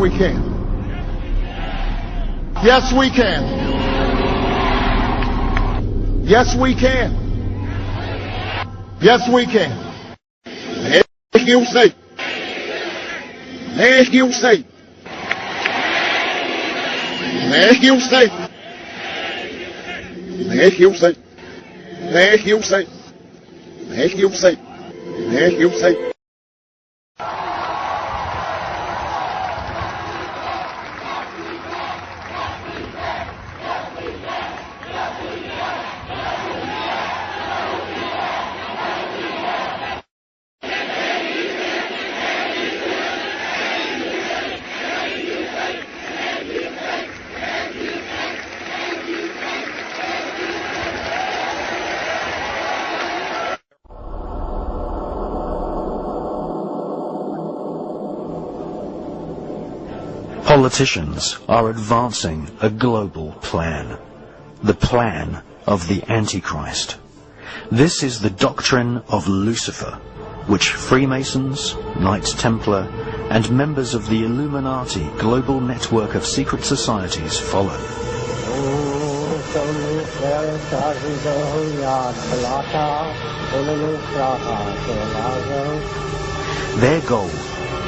we can. Yes, we can. Yes, we can. Yes, we can. Make you say. Make you say. Make you say. Make you say. Make you say. Make you say. Make you say. Politicians are advancing a global plan, the plan of the Antichrist. This is the doctrine of Lucifer, which Freemasons, Knights Templar, and members of the Illuminati global network of secret societies follow. Their goal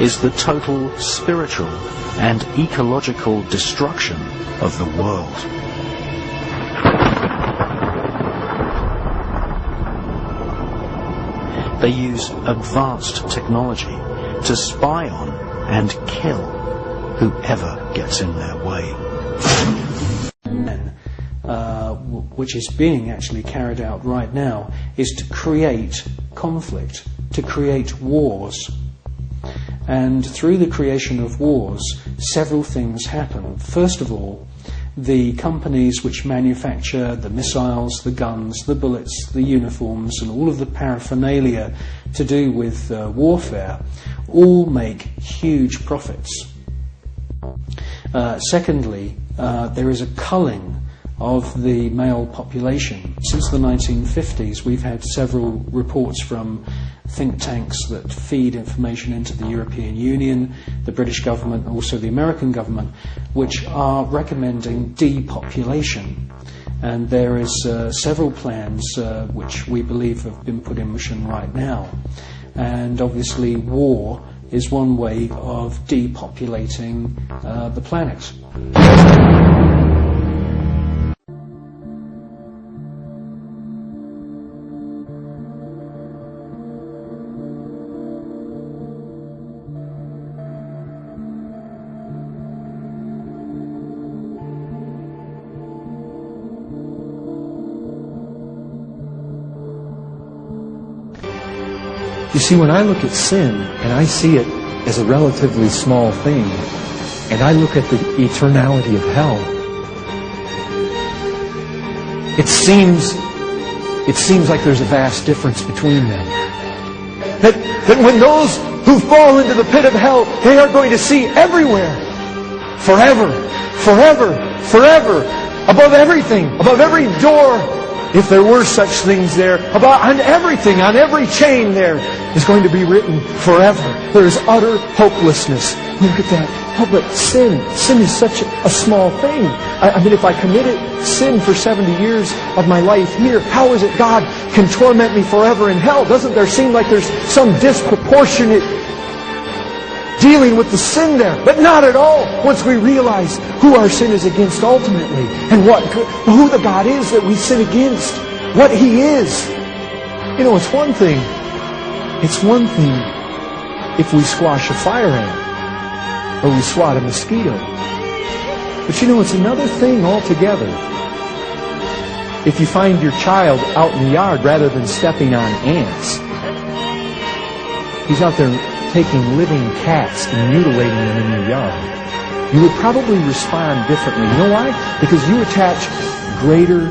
is the total spiritual and ecological destruction of the world. They use advanced technology to spy on and kill whoever gets in their way. Which is being actually carried out right now, is to create conflict, to create wars. And through the creation of wars, several things happen. First of all, the companies which manufacture the missiles, the guns, the bullets, the uniforms, and all of the paraphernalia to do with warfare, all make huge profits. Secondly, there is a culling of the male population. Since the 1950s, we've had several reports from think tanks that feed information into the European Union, the British government, and also the American government, which are recommending depopulation. And there is several plans which we believe have been put in motion right now. And obviously war is one way of depopulating the planet. You see, when I look at sin, and I see it as a relatively small thing, and I look at the eternality of hell, it seems like there's a vast difference between them. That when those who fall into the pit of hell, they are going to see everywhere, forever, forever, forever, above everything, above every door, if there were such things there, on everything, on every chain there, is going to be written forever. There is utter hopelessness. Look at that. Oh, but sin is such a small thing. I mean, if I committed sin for 70 years of my life here, how is it God can torment me forever in hell? Doesn't there seem like there's some disproportionate dealing with the sin there? But not at all. Once we realize who our sin is against ultimately, and who the God is that we sin against, what He is. You know, it's one thing if we squash a fire ant, or we swat a mosquito. But you know, it's another thing altogether if you find your child out in the yard rather than stepping on ants. He's out there taking living cats and mutilating them in your yard. You would probably respond differently. You know why? Because you attach greater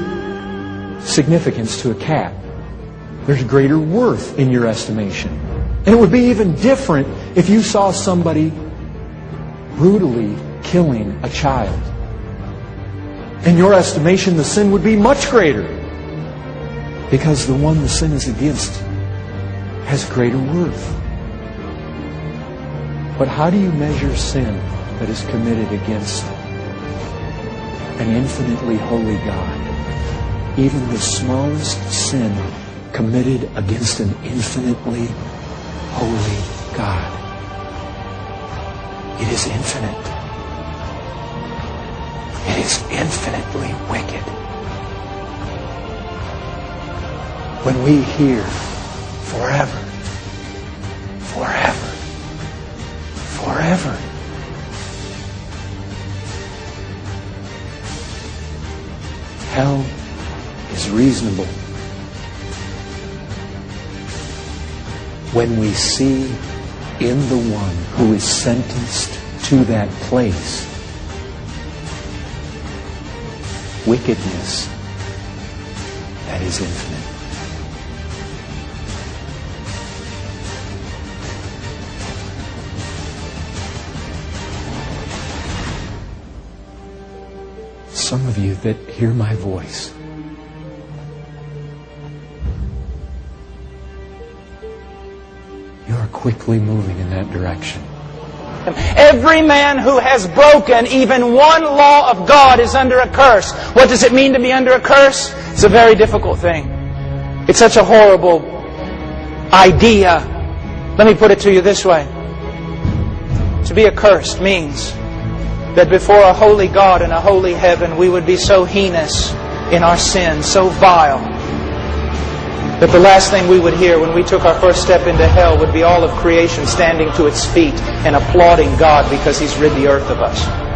significance to a cat. There's greater worth in your estimation. And it would be even different if you saw somebody brutally killing a child. In your estimation, the sin would be much greater, because the one the sin is against has greater worth. But how do you measure sin? that is committed against an infinitely holy God. Even the smallest sin committed against an infinitely holy God. It is infinite. It is infinitely wicked. When we hear forever, forever, forever, hell is reasonable. When we see in the one who is sentenced to that place wickedness that is infinite. Some of you that hear my voice, you are quickly moving in that direction. Every man who has broken even one law of God is under a curse. What does it mean to be under a curse? It's a very difficult thing. It's such a horrible idea. Let me put it to you this way. To be accursed means that before a holy God and a holy heaven, we would be so heinous in our sin, so vile, that the last thing we would hear when we took our first step into hell would be all of creation standing to its feet and applauding God because He's rid the earth of us.